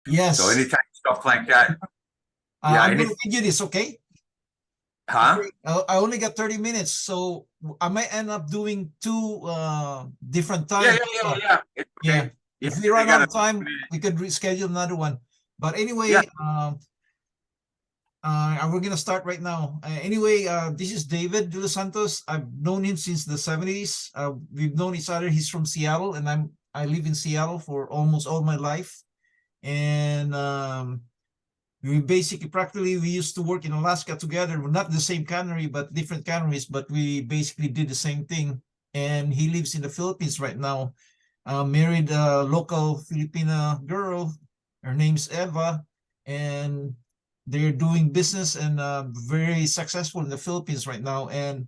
Yes. So anytime stuff like that, yeah, I'm gonna give you this, okay? huh? Okay, I only got 30 minutes, so I might end up doing two different Yeah, times. yeah, yeah, yeah. It's Yeah, okay. Yeah, if we they run got out a of time, we could reschedule another one. But yeah. anyway, we're gonna start right now. Anyway, this is David De Los Santos. I've known him since the 70s. We've known each other. He's from Seattle, and I live in Seattle for almost all my life. And we basically practically we used to work in Alaska together. We're not the same cannery, but different canneries, but we basically did the same thing. And he lives in the Philippines right now. Married a local Filipina girl. Her name's Eva, and they're doing business and very successful in the Philippines right now. And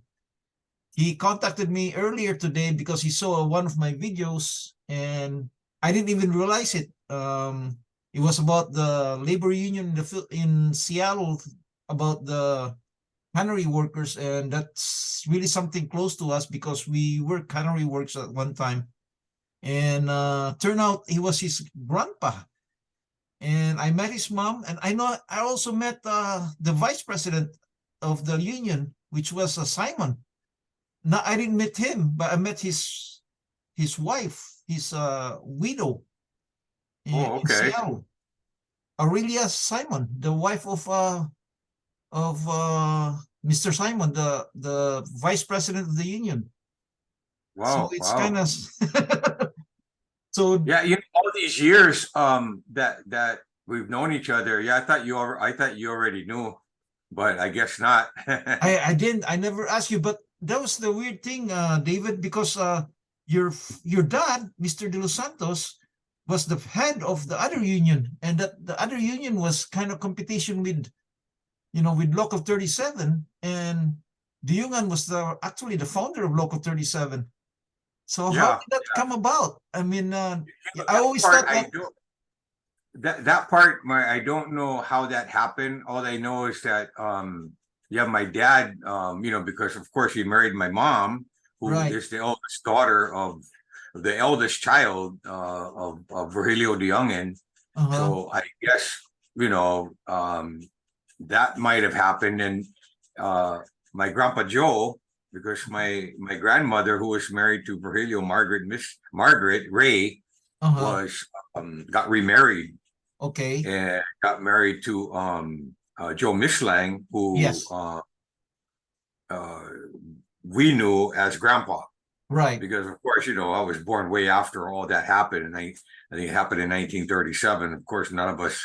he contacted me earlier today because he saw one of my videos, and I didn't even realize it. It was about the labor union in Seattle, about the cannery workers, and that's really something close to us because we were cannery workers at one time. And turned out he was his grandpa. And I met his mom, and I also met the vice president of the union, which was Simon. Now I didn't meet him, but I met his wife, his widow Oh, in okay. Seattle. Aurelia Simon, the wife of Mr. Simon, the vice president of the union. So Wow, it's kind wow. of so Yeah, all these years that we've known each other. Yeah, I thought you already knew, but I guess not. I never asked you, but that was the weird thing, David, because your dad, Mr. De Los Santos, was the head of the other union, and that the other union was kind of competition with with Local 37, and Duyungan was actually the founder of Local 37. So how Yeah, did that come about? I mean, I that always part thought I that. don't. That part, I don't know how that happened. All I know is that yeah, my dad, because of course he married my mom, who Right. is the eldest daughter of the eldest child of Virgilio Duyungan. Uh-huh. So I guess that might have happened. And uh, my grandpa Joe, because my grandmother, who was married to Virgilio, Margaret Ray, Uh-huh. was got remarried Okay. and got married to Joe Mislang, who Yes. uh, we knew as Grandpa, Right. because of course I was born way after all that happened, and I think it happened in 1937. Of course, none of us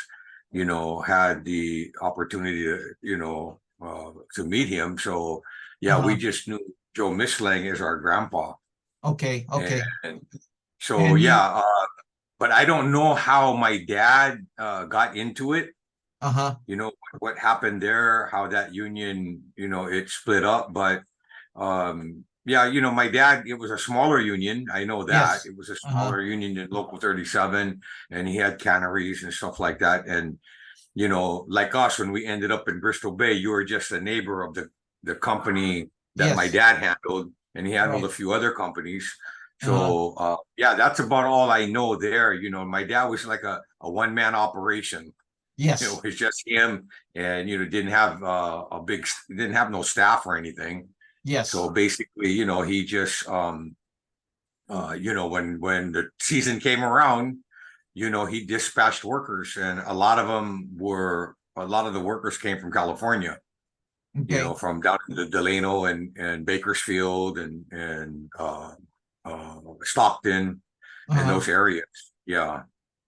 had the opportunity to meet him. So yeah, we Uh-huh. just knew Joe Mislang as our grandpa, Okay. Okay. and so And you. yeah. But I don't know how my dad got into it. Uh-huh. What happened there, how that union, it split up. But yeah, my dad, it was a smaller union. I know that Yes. it was a Uh-huh. smaller union than Local 37, and he had canneries and stuff like that. And like us, when we ended up in Bristol Bay, you were just a neighbor of the company that my Yes. dad handled, and he handled a Right. few other companies. Uh-huh. So yeah, that's about all I know there. My dad was like a one-man operation. It Yes. was just him, and didn't have didn't have no staff or anything. So Yes. basically, he just when the season came around, he dispatched workers, and a lot of the workers came from California, Okay. from down to the Delano and Bakersfield and Stockton and Uh-huh. those areas. Yeah.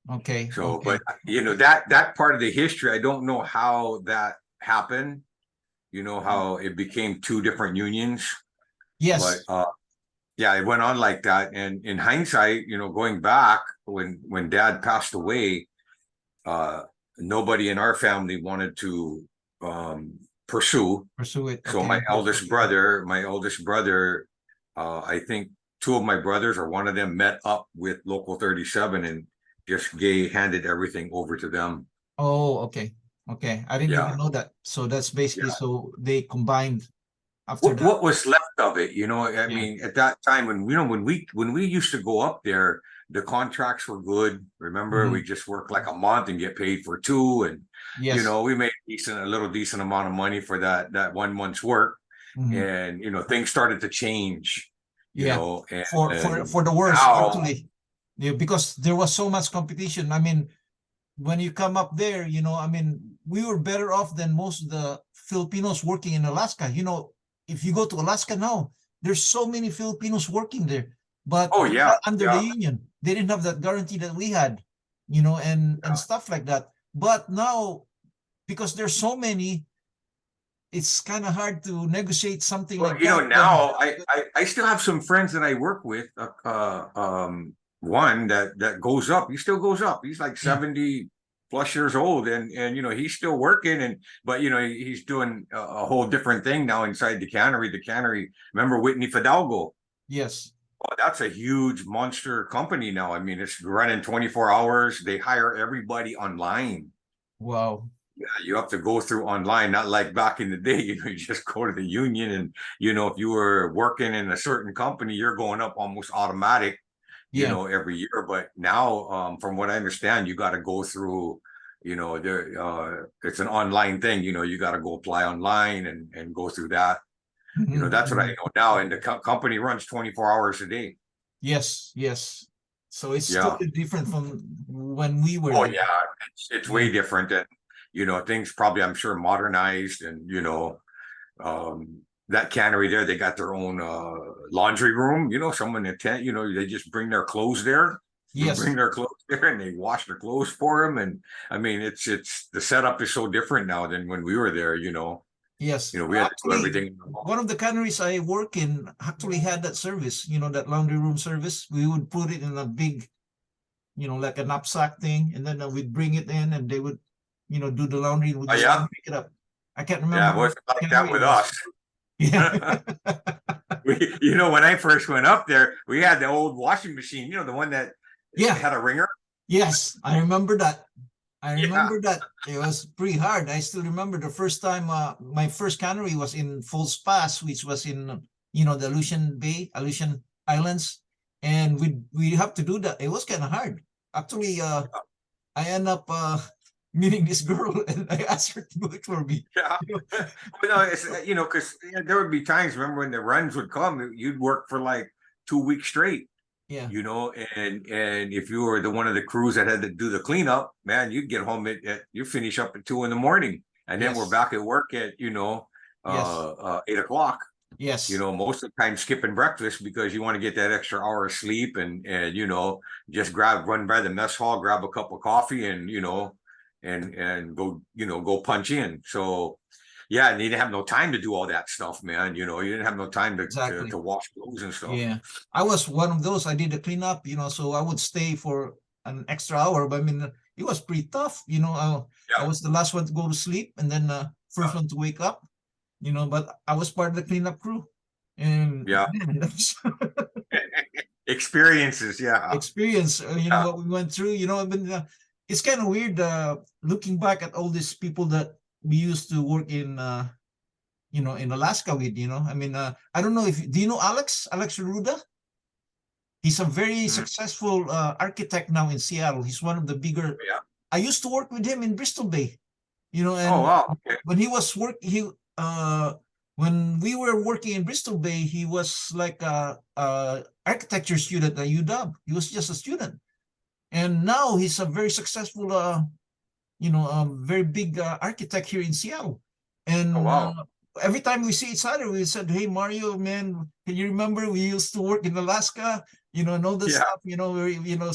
Okay. So, but Okay. that part of the history, I don't know how that happened. How it became two different unions, but Yes. yeah, it went on like that. And in hindsight, going back when Dad passed away, uh, nobody in our family wanted to pursue. Pursue it. So Okay. Okay. my oldest brother, I think two of my brothers or one of them met up with Local 37 and just handed everything over to them. Oh, okay. Okay. I didn't even Yeah, know that. So that's basically yeah. so they combined after What that. was left of it? I Yeah. mean, at that time when when we used to go up there, the contracts were good. Remember, we just worked like a month and get paid for two, and Yes. we made a little decent amount of money for that 1 month's work. And things started to change. And for the worse, now, actually. Yeah, because there was so much competition. I mean, when you come up there, I mean, we were better off than most of the Filipinos working in Alaska. If you go to Alaska now, there's so many Filipinos working there, but under the union, they didn't have that guarantee that we had, and stuff like that. But now, because there's so many, it's kind of hard to negotiate something like that. Now I still have some friends that I work with. One that goes up, he still goes up. He's like 70 plus years old, and he's still working, but he's doing a whole different thing now inside the cannery. The cannery, remember Whitney Fidalgo? Yes. Oh, that's a huge monster company now. I mean, it's running 24 hours. They hire everybody online. Wow. Yeah, you have to go through online, not like back in the day. You just go to the union, and if you were working in a certain company, you're going up almost automatic. Every year. But now, from what I understand, you got to go through, it's an online thing. You got to go apply online and go through that. That's what I know now. And the company runs 24 hours a day. Yes. So it's totally different from when we were. Oh, yeah. It's way different. And, things probably, I'm sure, modernized, and, that cannery there, they got their own laundry room. Someone in tent, they just bring their clothes there. Yes. Bring their clothes there, and they wash their clothes for them. And I mean, it's the setup is so different now than when we were there. Yes. We had to do everything. One of the canneries I work in actually had that service. That laundry room service. We would put it in a big, like a knapsack thing, and then we'd bring it in, and they would, do the laundry. We'd just pick it up. I can't remember. Yeah, it wasn't like that with us. Yeah. When I first went up there, we had the old washing machine, the one that had a wringer. Yes, I remember that. That. It was pretty hard. I still remember the first time my first cannery was in Falls Pass, which was in, the Aleutian Islands. And we have to do that. It was kind of hard. Actually, I end up meeting this girl, and I asked her to do it for me. Yeah. It's, because there would be times, remember, when the runs would come, you'd work for like 2 weeks straight. Yeah. And if you were one of the crews that had to do the cleanup, man, you'd get home you finish up at 2 a.m, and then we're back at work at 8 o'clock. Yes. Most of the time skipping breakfast because you want to get that extra hour of sleep, and just run by the mess hall, grab a cup of coffee, and and go punch in. So and you didn't have no time to do all that stuff, man. You didn't have no time to wash clothes and stuff. Yeah, I was one of those. I did the cleanup, so I would stay for an extra hour, but I mean, it was pretty tough. I was the last one to go to sleep, and then first one to wake up. But I was part of the cleanup crew, and man, experiences. Experience. What we went through. I mean, it's kind of weird looking back at all these people that we used to work in, in Alaska with. I mean, I don't know do you know Alex Ruda? He's a very successful architect now in Seattle. He's one of the bigger. I used to work with him in Bristol Bay. And when he was when we were working in Bristol Bay, he was like a architecture student at UW. He was just a student. And now he's a very successful, a very big architect here in Seattle. And every time we see each other, we said, "Hey, Mario, man, can you remember we used to work in Alaska? And all this stuff.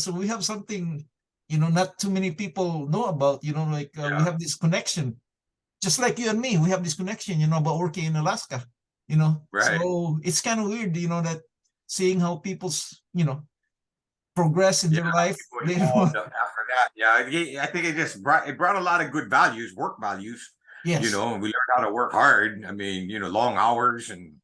So we have something, not too many people know about. We have this connection, just like you and me. We have this connection, about working in Alaska. Right. So it's kind of weird, that seeing how people's, progress in their life later on. After that, I think it brought a lot of good values, work values. Yes. We learned how to work hard. I mean, long hours, and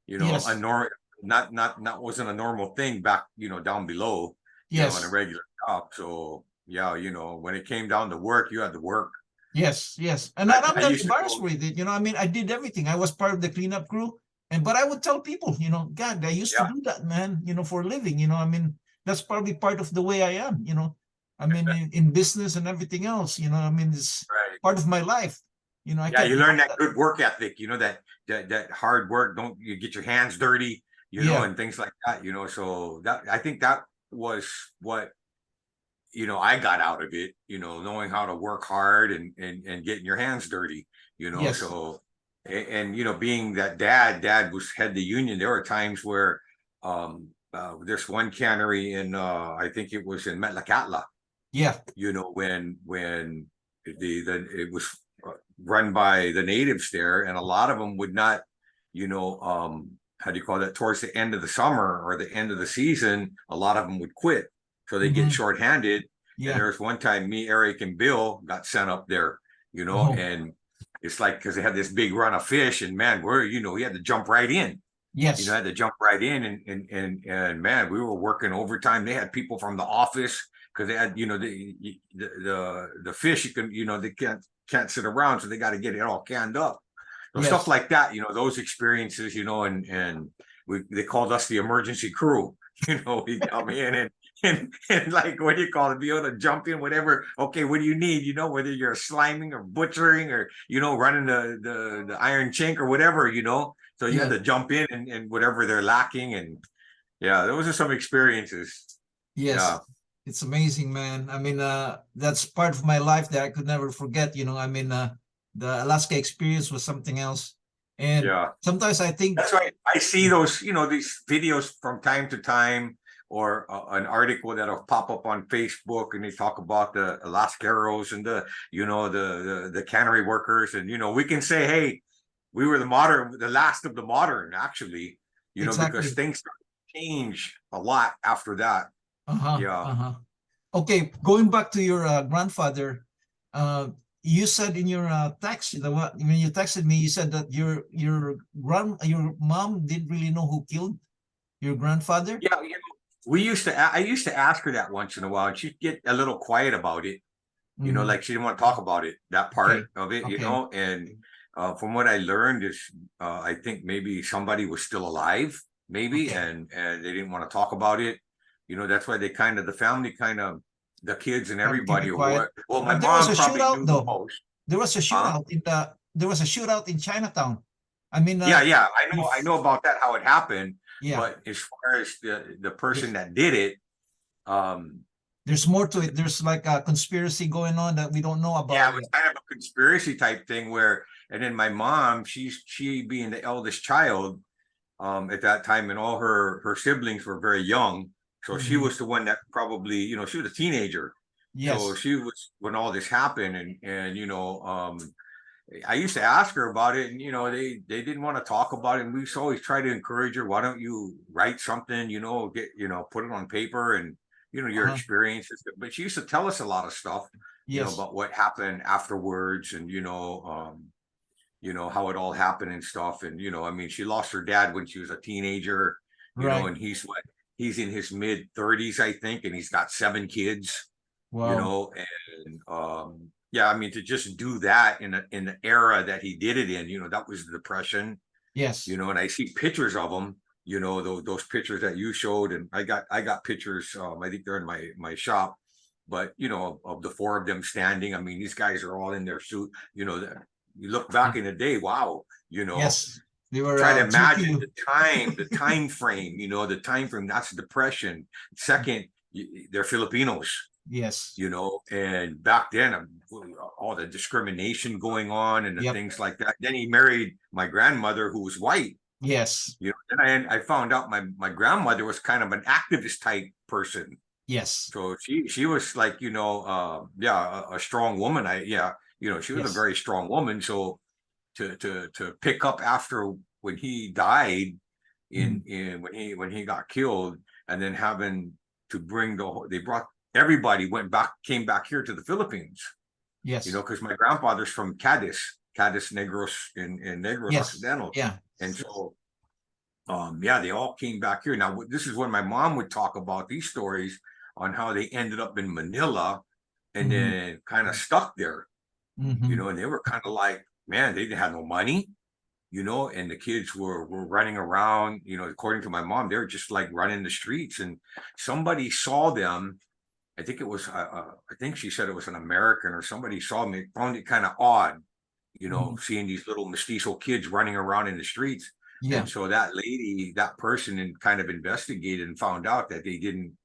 a normal, not wasn't a normal thing back, down below, on a regular job. So when it came down to work, you had to work. Yes. And I'm not embarrassed with it. I mean, I did everything. I was part of the cleanup crew, but I would tell people, God, I used to do that, man, for a living. I mean, that's probably part of the way I am, you know. I mean, in business and everything else, you know, I mean, it's Right. part of my life. You know, I Yeah, can't you learn help that that. good work ethic, you know, that hard work, don't you get your hands dirty, you know, Yeah. and things like that, you know. So that I think that was what, you know, I got out of it, you know, knowing how to work hard and getting your hands dirty, you know. Yes. So and you know, being that dad was head the union, there were times where there's one cannery in I think it was in Metlakatla, Yeah. you know, when it was run by the natives there, and a lot of them would not, you know, how do you call that? Towards the end of the summer or the end of the season, a lot of them would quit, so they get Hmm. shorthanded. And Yeah. there was one time me, Eric, and Bill got sent up there, you know, Oh, and it's like because they had this big run of fish, and man, we're you know we had to jump right in. You know, yes. had to jump right in, and man, we were working overtime. They had people from the office because they had, you know, the fish. You can, you know, they can't sit around, so they got to get it all canned up. So stuff Yes. like that, you know, those experiences, you know, and they called us the emergency crew. You know, we come in and like what do you call it? Be able to jump in, whatever. Okay, what do you need? You know, whether you're sliming or butchering or you know running the iron chink or whatever, you know. So you had Yeah. to jump in and whatever they're lacking, and yeah, those are some experiences. Yes. Yeah, It's amazing, man. I mean, that's part of my life that I could never forget. You know, I mean, the Alaska experience was something else. And yeah. sometimes I think, That's right. I see those, you know, these videos from time to time, or an article that'll pop up on Facebook, and they talk about the Alascaros and the, you know, the cannery workers, and you know, we can say, hey, we were the last of the modern, actually, you know, because exactly. things change a lot after that. Uh-huh. Yeah. Uh-huh. Okay, going back to your grandfather, uh, you said in your text, when you texted me, you said that your mom didn't really know who killed your grandfather. Yeah, you know, I used to ask her that once in a while, and she'd get a little quiet about it, you know, Mm, like she didn't want to talk about it, that okay. part of it, you Okay. know. And from what I learned is, I think maybe somebody was still alive, maybe, Okay. and they didn't want to talk about it. You know, that's why the family kind of, the kids and Try to keep everybody, it or quiet. what. Well, my But there was mom a probably shootout, knew the though. most, There was a huh? shootout in the. There was a shootout in Chinatown. I mean, Yeah, yeah, I if know about that, how it happened. yeah, But as far as the person there's that did it, um, there's more to it. There's like a conspiracy going on that we don't know yeah, about it was yet. kind of a conspiracy type thing where, and then my mom, she being the eldest child, at that time, and all her siblings were very young, so she Mhm. was the one that probably, you know, she was a teenager, so Yes. she was when all this happened, and you know, I used to ask her about it, and you know, they didn't want to talk about it, and we used to always try to encourage her. Why don't you write something? You know, get, you know, put it on paper, and you know your Uh-huh. experiences. But she used to tell us a lot of stuff, you know, Yes. about what happened afterwards, and you know how it all happened and stuff. And you know, I mean, she lost her dad when she was a teenager, you know, Right. and he's in his mid 30s, I think, and he's got 7 kids, you Wow. know. And yeah, I mean, to just do that in the era that he did it in, you know, that was the depression, you Yes. know. And I see pictures of him, you know, those pictures that you showed, and I got pictures, I think they're in my shop, but you know, of the four of them standing. I mean, these guys are all in their suit, you know. You look back Yeah. in the day, wow, you know, Yes. They were try to imagine GQ. the time frame, you know, the time frame. That's depression. Second, they're Filipinos, Yes. you know, and back then, all the discrimination going on and the Yep. things like that. Then he married my grandmother, who was white, Yes. you know. And I found out my grandmother was kind of an activist type person. Yes. So she was like, you know, yeah, a strong woman. Yeah, you know, she was a Yes. very strong woman. So to pick up after when he died, Mm. in when he got killed, and then having to bring they brought everybody, came back here to the Philippines, you know, Yes. because my grandfather's from Cadiz Negros, in Negros Yes. Occidental. Yeah. And so yeah, they all came back here. Now this is when my mom would talk about these stories on how they ended up in Manila, and Hmm. then kind of stuck there, you Hmm. know. And they were kind of like, man, they didn't have no money, and the kids were running around, according to my mom, they're just like running the streets, and somebody saw them. I think it was, I think she said it was an American or somebody saw me, found it kind of odd, Mhm. seeing these little mestizo kids running around in the streets. Yeah. And so that lady, that person, and kind of investigated and found out that they didn't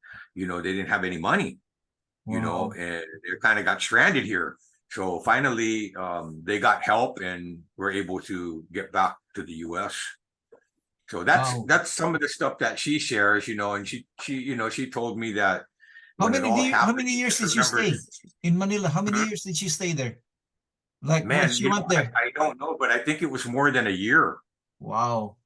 have any money, Wow. and they kind of got stranded here. So finally, they got help and were able to get back to the U.S. So Wow. that's some of the stuff that she shares, and she told me that when it all How happened, many she years just did you remembers. stay in Manila? How many Hmm? years did she stay there? Like when Man, she went there? I don't know, but I think it was more than a year. Wow.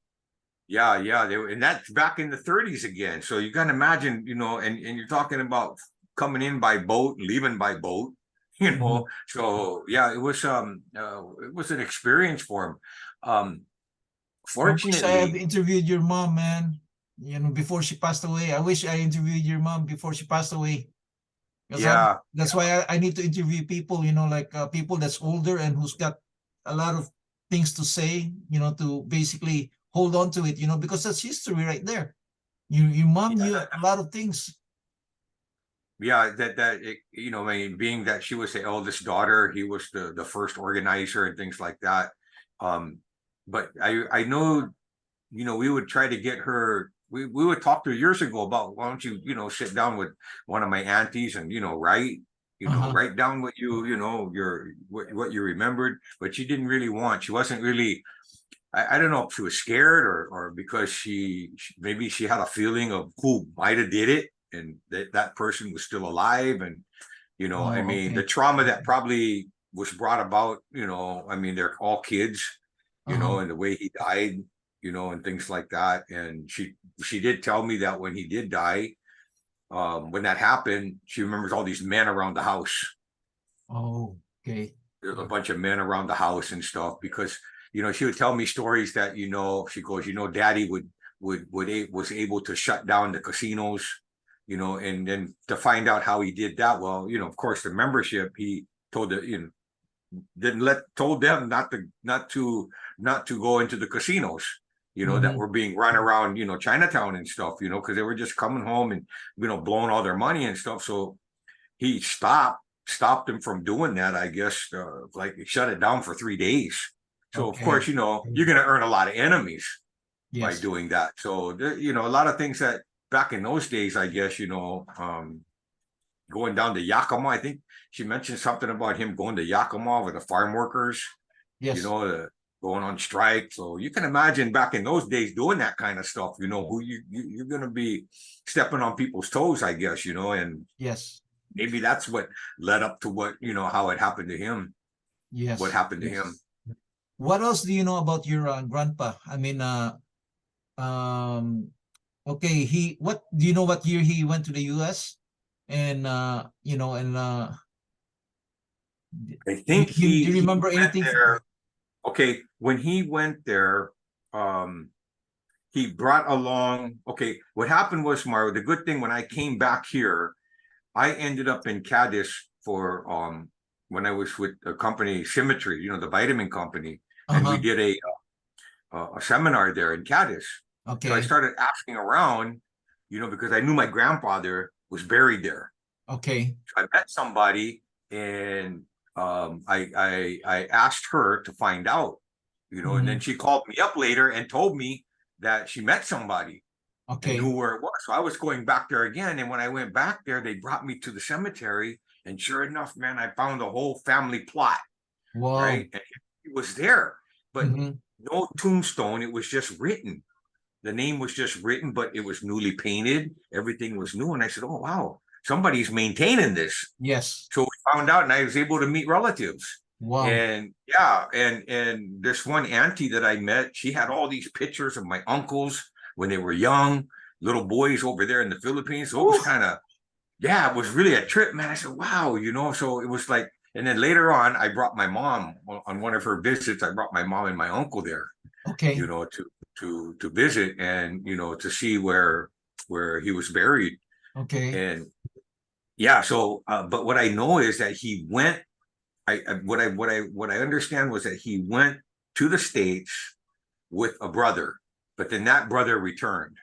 Yeah, yeah, and that's back in the 30s again. So you can imagine, and you're talking about coming in by boat, leaving by boat, Mhm. So yeah, it was an experience for him. I wish I have Fortunately, interviewed your mom, man. Before she passed away. I wish I interviewed your mom before she passed away. Because yeah, that's why I need to interview people, like people that's older and who's got a lot of things to say, to basically hold on to it, because that's history right there. Your mom yeah, knew a lot of things. yeah, I mean, being that she was the eldest daughter, he was the first organizer and things like that. Um, but I know, we would try to get her. We would talk to her years ago about, why don't you, sit down with one of my aunties and, Uh-huh. write down what what you remembered. But she didn't really want. She wasn't really. I don't know if she was scared, or because maybe she had a feeling of who might have did it, and that person was still alive, and I Oh, mean, the okay. trauma that Okay. probably was brought about, I mean, they're all kids, Uh-huh. and the way he died, and things like that. And she did tell me that when he did die, when that happened, she remembers all these men around the house. Oh, okay. There's a bunch of men around the house and stuff, because she would tell me stories that, she goes, daddy was able to shut down the casinos, and then to find out how he did that, well, of course, the membership, he told the didn't let told them not to go into the casinos, that Mm-hmm. were being run around, Chinatown and stuff, because they were just coming home and, blowing all their money and stuff. So he stopped him from doing that, I guess. Like, shut it down for 3 days. So of course, Okay. you're going to earn a lot of enemies by Yes. doing that. So a lot of things that back in those days, I guess, going down to Yakima. I think she mentioned something about him going to Yakima with the farm workers, you Yes. know, uh, going on strike. So you can imagine back in those days doing that kind of stuff. Who you're going to be stepping on people's toes, I guess. And Yes. maybe that's what led up to what how it happened to him. What Yes. happened to Yes. him? What else do you know about your grandpa? I mean, um, okay, what do you know what year he went to the US? And I think do you he remember went anything from, there. Okay, when he went there, um, he brought along. Okay, what happened was, Mario, the good thing, when I came back here, I ended up in Cadiz for when I was with the company Symmetry, the vitamin company, and we uh-huh, did a seminar there in Cadiz. So I okay, started asking around, because I knew my grandfather was buried there. okay, So I met somebody, and I asked her to find out, and then mhm, she called me up later and told me that she met somebody and knew okay, where it was. So I was going back there again. And when I went back there, they brought me to the cemetery. And sure enough, man, I found the whole family plot, wow, right? And he was there, but mhm, no tombstone. It was just written. The name was just written, but it was newly painted. Everything was new. And I said, oh, wow, somebody's maintaining this. yes, So we found out, and I was able to meet relatives. wow, And yeah, and this one auntie that I met, she had all these pictures of my uncles when they were young, little boys over there in the Philippines. So it was Ooh, kind of, yeah, it was really a trip, man. I said, wow, so it was like, and then later on, I brought my mom on one of her visits. I brought my mom and my uncle there, okay, to visit, and to see where he was buried. okay, And yeah, so but what I know is that he went. What I understand was that he went to the States, with a brother, but then that brother returned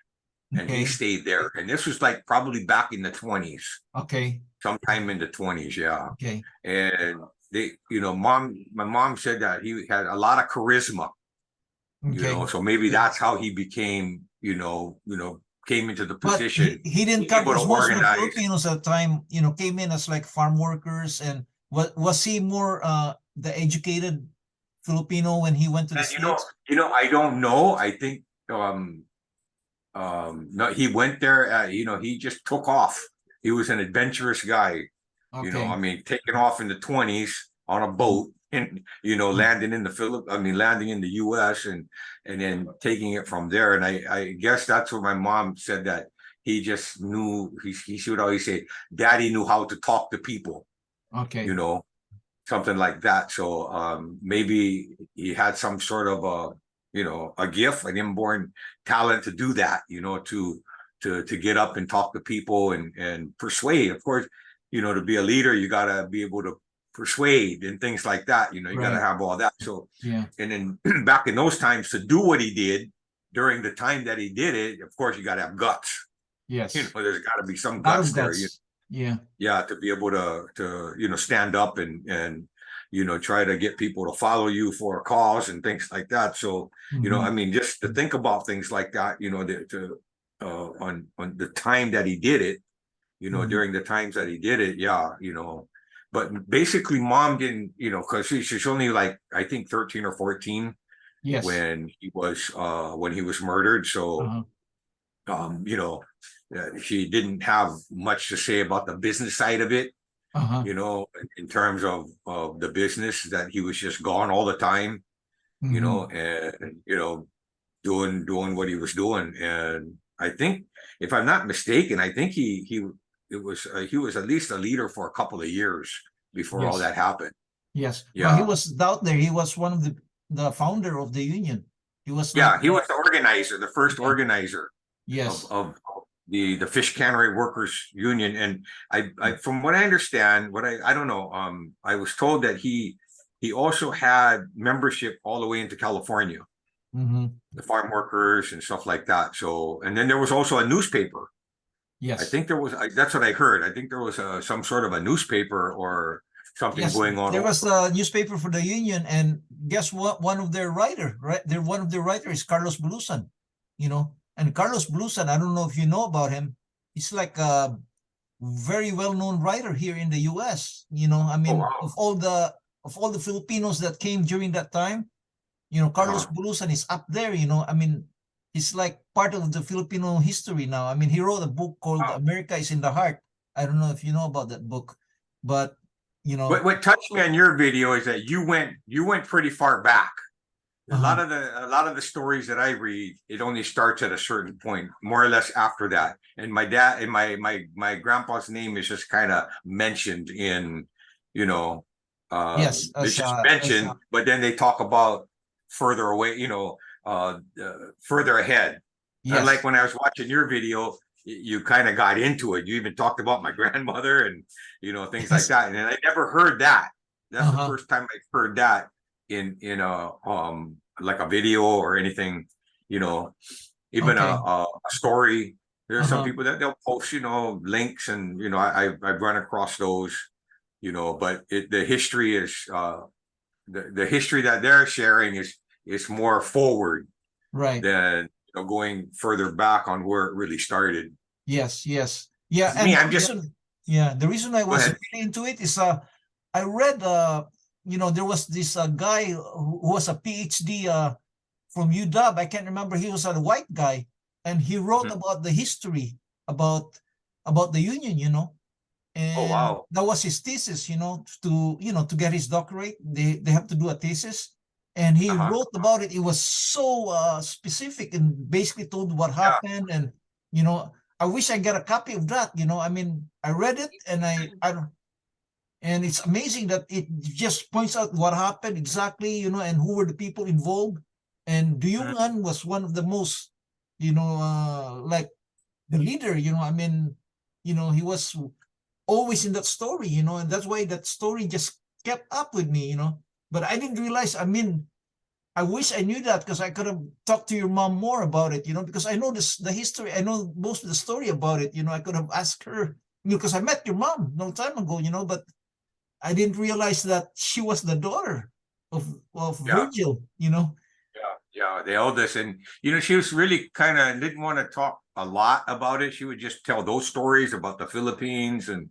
and he Okay. stayed there. And this was like probably back in the 20s, Okay. sometime in the 20s, yeah. Okay. And they, my mom said that he had a lot of charisma, Okay. so maybe that's how he became, came into the But position, he didn't come able to because most of the organize. Filipinos at the time, came in as like farm workers. And was he more the educated Filipino when he went to the And States? I don't know. I think no, he went there, he just took off. He was an adventurous guy, Okay. I mean, taking off in the 20s on a boat and, landing in landing in the US and then taking it from there. And I guess that's what my mom said, that he just knew, he should always say, Daddy knew how to talk to people, Okay. something like that. So maybe he had some sort of a gift, an inborn talent to do that, to get up and talk to people and persuade. Of course, to be a leader, you gotta be able to persuade and things like that. You gotta Right. have all that. So Yeah. and then back in those times, to do what he did during the time that he did it, of course, you gotta have guts. Yes. There's got to be some Lot guts of there. guts. Yeah. Yeah, to be able to stand up and try to get people to follow you for a cause and things like that. So I Mhm. mean, just to think about things like that, on the time that he did it, Mhm. during the times that he did it, yeah, but basically mom didn't, because she's only like, I think 13 or 14 Yes. when he was murdered. So Uh-huh. she didn't have much to say about the business side of it, Uh-huh. in terms of the business, that he was just gone all the time, Mhm. and doing what he was doing. And I think, if I'm not mistaken, I think he was at least a leader for a couple of years before all Yes. that happened. Yes. Well, he Yeah. was out there. He was one of the founder of the union. He was like Yeah, he was the organizer, the first yeah. organizer of Yes. the fish cannery workers union. And I from what I understand, I don't know, I was told that he also had membership all the way into California, Mm-hmm. the farm workers and stuff like that. So, and then there was also a newspaper. I Yes. think there was, that's what I heard. I think there was some sort of a newspaper or something Yes. going on There was over. a newspaper for the union, and guess what? One of their writer, right? One of their writers is Carlos Bulusan, And Carlos Bulusan, I don't know if you know about him. He's like a very well-known writer here in the US. I Oh mean, wow. of all the Filipinos that came during that time, Carlos Uh-huh. Bulusan is up there. I mean, he's like part of the Filipino history now. I mean, he wrote a book called Wow. America is in the Heart. I don't know if you know about that book, but What touched me on your video is that you went pretty far back. A uh-huh. lot of the stories that I read, it only starts at a certain point, more or less after that. And my dad and my grandpa's name is just kind of mentioned in, you know, Yes, it's just mentioned, but then they talk about further away, further ahead. Unlike yes, when I was watching your video, you kind of got into it. You even talked about my grandmother and things like yes, that. And I never heard that. That's the uh-huh. first time I heard that in a like a video or anything, you know, even Okay, a story. There's some uh-huh. people that they'll post, links, and I've run across those, but the history is the history that they're sharing is more forward Right. than going further back on where it really started. Yes, yes. Yeah, Me, and I'm just the reason I go was ahead. really into it is I read there was this guy who was a PhD from UW. I can't remember. He was a white guy, and he wrote Mhm. about the history about the union, Oh and wow. that was his thesis, to get his doctorate. They have to do a thesis, and he Uh-huh. wrote about it. It was so specific and basically told what Yeah. happened. And I wish I got a copy of that. I mean, I read it, and I don't. And it's amazing that it just points out what happened exactly, and who were the people involved. And Mhm. Duyungan was one of the most, like the leader. I mean, he was always in that story, and that's why that story just kept up with me. But I didn't realize. I mean, I wish I knew that, because I could have talked to your mom more about it, because I know the history. I know most of the story about it. I could have asked her, because I met your mom no time ago, but I didn't realize that she was the daughter of Yeah. Virgil, Yeah, the eldest. And, she was really kind of didn't want to talk a lot about it. She would just tell those stories about the Philippines. And,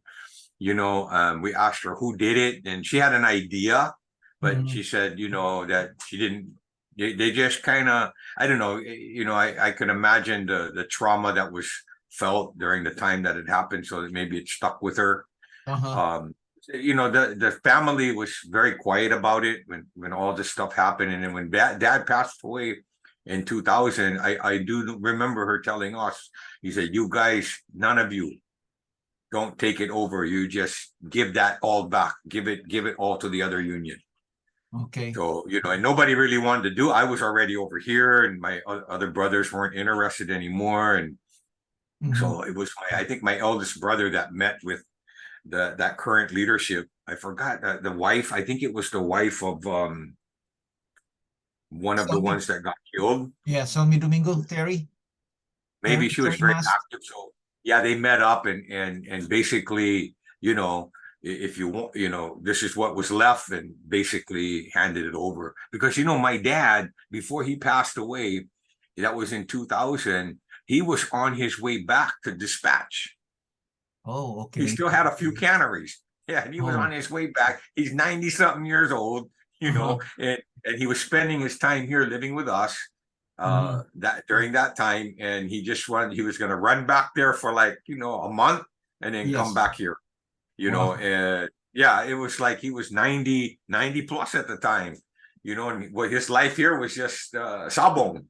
we asked her who did it. And she had an idea, but she said, that she didn't, they just kind of, I don't know, I could imagine the trauma that was felt during the time that it happened. So that maybe it stuck with her. Um, the family was very quiet about it when all this stuff happened. And then when dad passed away in 2000, I do remember her telling us, he said, you guys, none of you don't take it over. You just give that all back, give it all to the other union. Okay. So, and nobody really wanted to do. I was already over here, and my other brothers weren't interested anymore. And so it was I think my eldest brother that met with that current leadership. I forgot the wife. I think it was the wife of one of the ones that got killed. Yeah, Salmi Domingo, Terry. Maybe she was Terry very Mas. active. So yeah, they met up and basically, if you want, this is what was left, and basically handed it over. Because my dad, before he passed away, that was in 2000, he was on his way back to dispatch. Oh, okay. He still had a few canneries. Yeah, and he was on his way back. He's 90-something years old, and he was spending his time here living with us that during that time. And he was going to run back there for like, a month and then come back here, and yeah, it was like he was 90 plus at the time, and what his life here was just sabong.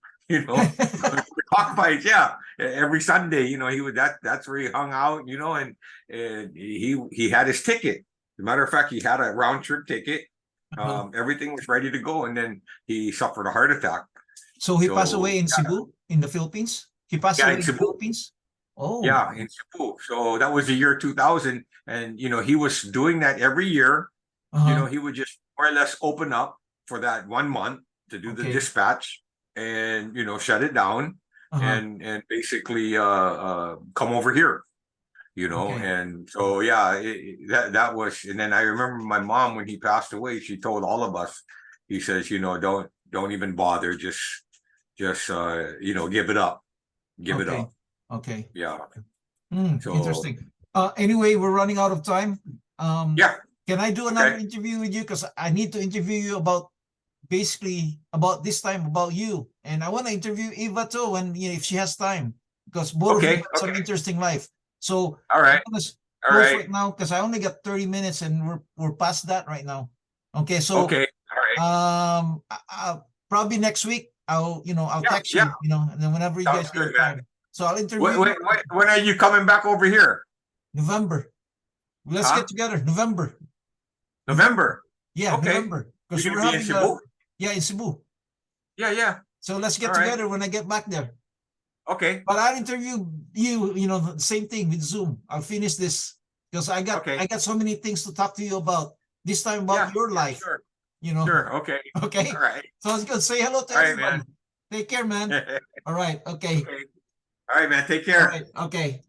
Cockfights, yeah. Every Sunday, he would that's where he hung out, and he had his ticket. As a matter of fact, he had a round trip ticket. Everything was ready to go, and then he suffered a heart attack. So he passed away in Cebu, in the Philippines. He passed away in the Philippines. Oh, yeah, in Cebu. So that was the year 2000, and he was doing that every year. He would just more or less open up for that 1 month to do the dispatch, and shut it down, and basically come over here, and so yeah, that was. And then I remember my mom, when he passed away, she told all of us, he says, don't even bother, just give it up, it up. Okay. Yeah. So, interesting. Anyway, we're running out of time. Yeah. Can I do another interview with you? Because I need to interview you about this time about you, and I want to interview Eva too when if she has time, because both of you have some interesting life. So all right, right now, because I only got 30 minutes and we're past that right now. Okay, so all right. Probably next week I'll text you, and then whenever you guys get time. So I'll interview. When are you coming back over here? November. Let's get together. November. Yeah, okay. November. Because we're having in Cebu. Yeah. So let's get together when I get back there. Okay. But I'll interview you, the same thing with Zoom. I'll finish this because I got so many things to talk to you about. This time about your life. Sure. Sure. Okay. Okay. All right. So I was gonna say hello to everyone. Take care, man. All right. Okay. All right, man. Take care. All right. Okay.